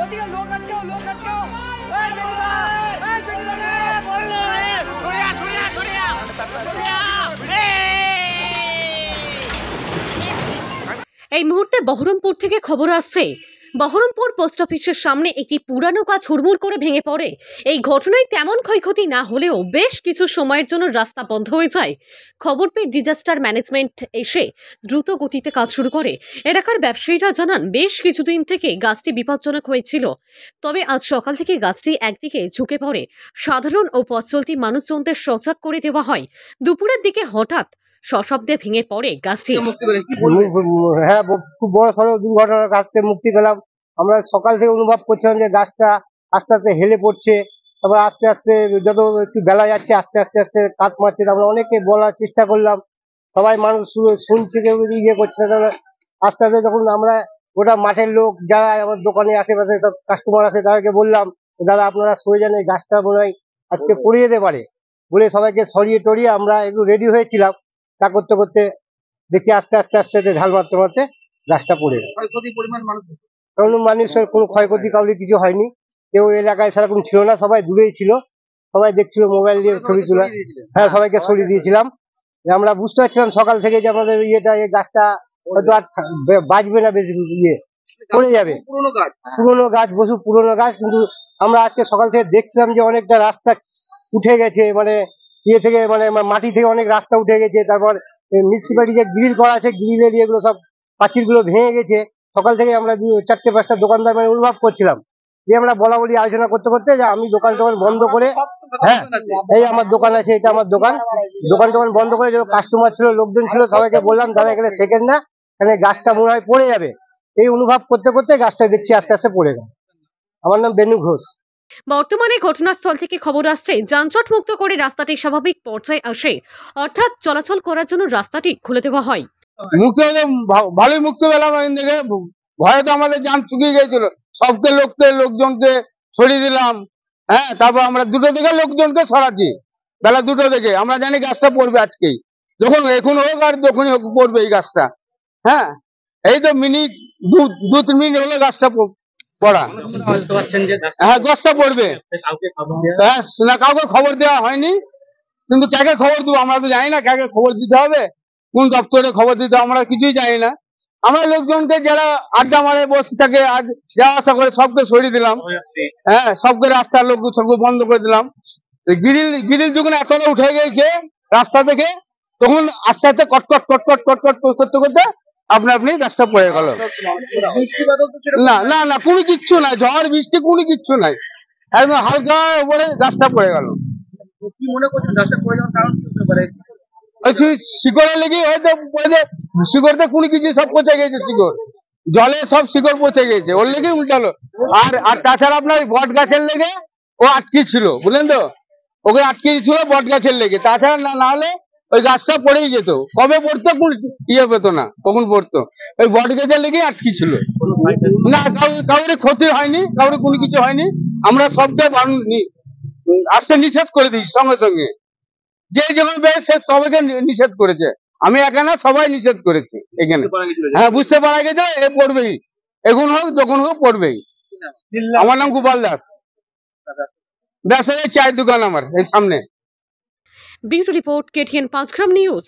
ওদিকে লোক আটকাও এই মুহূর্তে বহরমপুর থেকে খবর আসছে। বহরমপুর পোস্ট অফিসের সামনে একটি পুরানো গাছ হুড়মুড় করে ভেঙে পড়ে। এই ঘটনায় তেমন ক্ষয়ক্ষতি না হলেও বেশ কিছু সময়ের জন্য রাস্তা বন্ধ হয়ে যায়। খবর পেয়ে ডিজাস্টার ম্যানেজমেন্ট এসে দ্রুত গতিতে কাজ শুরু করে। এলাকার ব্যবসায়ীরা জানান, বেশ কিছুদিন থেকে গাছটি বিপজ্জনক হয়েছিল, তবে আজ সকাল থেকে গাছটি একদিকে ঝুঁকে পড়ে। সাধারণ ও পথ চলতি মানুষজনদের সজাগ করে দেওয়া হয়। দুপুরের দিকে হঠাৎ সশব্দে ভেঙে পড়ে গাছটি। হ্যাঁ, খুব বড় সড়ো দুর্ঘটনার কাছ থেকে মুক্তি পেলাম। আমরা সকাল থেকে অনুভব করছিলাম যে গাছটা আস্তে আস্তে হেলে পড়ছে, তারপর আস্তে আস্তে যত একটু বেলা যাচ্ছে আস্তে আস্তে আস্তে কাত মারছে। আমরা অনেকে বলার চেষ্টা করলাম, সবাই মানুষ শুনছে, কেউ ইয়ে করছে না। আস্তে আস্তে যখন আমরা গোটা মাঠের লোক যারা আমার দোকানে আশেপাশে সব কাস্টমার আছে তাদেরকে বললাম, দাদা আপনারা সরে যান, এই গাছটা মনে হয় আজকে পড়ে যেতে পারে বলে সবাইকে সরিয়ে টরিয়ে আমরা একটু রেডি হয়েছিলাম। তা করতে করতে দেখি আস্তে আস্তে আস্তে ঢাল মারতে মারতে গাছটা পড়ে গেল। মানুষের কোনো ক্ষয়ক্ষতি কাউরি কিছু হয়নি। কেউ এলাকায় সেরকম ছিল না, সবাই দূরেই ছিল, সবাই দেখছিল মোবাইল দিয়ে ছবি তোলা। হ্যাঁ, সবাইকে সরিয়ে দিয়েছিলাম। আমরা বুঝতে পারছিলাম সকাল থেকে যে আমাদের এই গাছটা হয়তো আর বাঁচবে না, বেশি পড়ে যাবে। পুরোনো গাছ, বসু পুরোনো গাছ। কিন্তু আমরা আজকে সকাল থেকে দেখছিলাম যে অনেকটা রাস্তা উঠে গেছে, মানে ইয়ে থেকে, মানে মাটি থেকে অনেক রাস্তা উঠে গেছে। তারপর মিউনিসিপালিটি যে গ্রিল করা আছে, গ্রিলের ইয়েগুলো সব পাঁচিলগুলো ভেঙে গেছে। সকাল থেকে আমরা 4-5টা দোকানদার মানে অনুভব করছিলাম যে আমরা বলা বলি আলোচনা করতে করতে যে আমি দোকান টোকান বন্ধ করে, হ্যাঁ এই আমার দোকান আছে, এটা আমার দোকান টোকান বন্ধ করে যে কাস্টমার ছিল, লোকজন ছিল, সবাইকে বললাম দাদা এখানে থেকেন না, এখানে গাছটা মনে হয় পড়ে যাবে। এই অনুভব করতে করতে গাছটা দেখছি আস্তে আস্তে পড়ে গেল। আমার নাম বেনু ঘোষ। বর্তমানে ঘটনাস্থল থেকে খবর আসছে, যানজট মুক্ত করে রাস্তাটি স্বাভাবিক পর্যায়ে আসে, অর্থাৎ চলাচল করার জন্য রাস্তাটি খুলে দেওয়া হয়। মুক্তি ভালোই মুক্তি পেলাম। ভয়ে তো আমাদের যান শুকিয়ে গেছিল, সবকে লোকজনকে সরিয়ে দিলাম। হ্যাঁ, তারপর আমরা 2টো থেকে লোকজনকে সরাচ্ছি। বেলা 2টো থেকে আমরা জানি গাছটা পড়বে আজকেই, যখন এখন হোক আর যখনই হোক পড়বে এই গাছটা। হ্যাঁ, এই তো মিনিট 2-3 মিনিট হলো গাছটা পড়া। হ্যাঁ, গাছটা পড়বে। হ্যাঁ, না কাউকে খবর দেওয়া হয়নি, কিন্তু কাকে খবর দেবো আমরা তো জানি না, কাকে খবর দিতে হবে, কোন দপ্তরে খবর দিতে হবে আমরা কিছুই জানি না। আমরা লোকজনকে যারা আড্ডা মারে বসে থাকে, আজ যাওয়া আসা করে সবকে সরিয়ে দিলাম। হ্যাঁ, সবকে রাস্তার লোক সবকে বন্ধ করে দিলাম। গ্রিল যখন এতটা উঠে গেছে রাস্তা থেকে, তখন আস্তে আস্তে কটকট কটকট কটকট করতে করতে আপনি গাছটা পড়ে গেল। না না না, কোনো কিচ্ছু নাই, ঝড় বৃষ্টি কোনো কিচ্ছু নাই, একদম হালকা উপরে গাছটা পড়ে গেল। কি মনে করছেন গাছটা পড়ে যাওয়ার কারণ কি হতে পারে? শিকড়ের লেগে হয়তো শিকড়তে কোনো কিছু সব পচে গেছে, শিকড় জলে সব শিকড় পচে গেছে, ওর লেগে উল্টালো। আর তাছাড়া আপনার বট গাছের লেগে ও আটকে ছিল, বুঝলেন তো, ওকে আটকে ছিল বট গাছের লেগে। তাছাড়া না হলে ওই গাছটা পড়েই যেত। কবে পড়তো কোন ইয়ে পেত না, কখন পড়তো, ওই বট গাছের লেগে আটকে ছিল। না, কাউরে ক্ষতি হয়নি, কাউরে কোনো কিছু হয়নি। আমরা সবকে আসতে নিষেধ করে দিই সঙ্গে সঙ্গে, যে যখন বেশ সে সবাইকে নিষেধ করেছে, আমি একা না, সবাই নিষেধ করেছে এখানে। হ্যাঁ, বুঝতে পারা গেছে এ পড়বেই, এখন হোক যখন হোক পড়বেই। আমার নাম গোপাল দাস, ব্যবসায়ী, চায়ের দোকান আমার এই সামনে। ব্যুরো রিপোর্ট, KTN 5 গ্রাম নিউজ।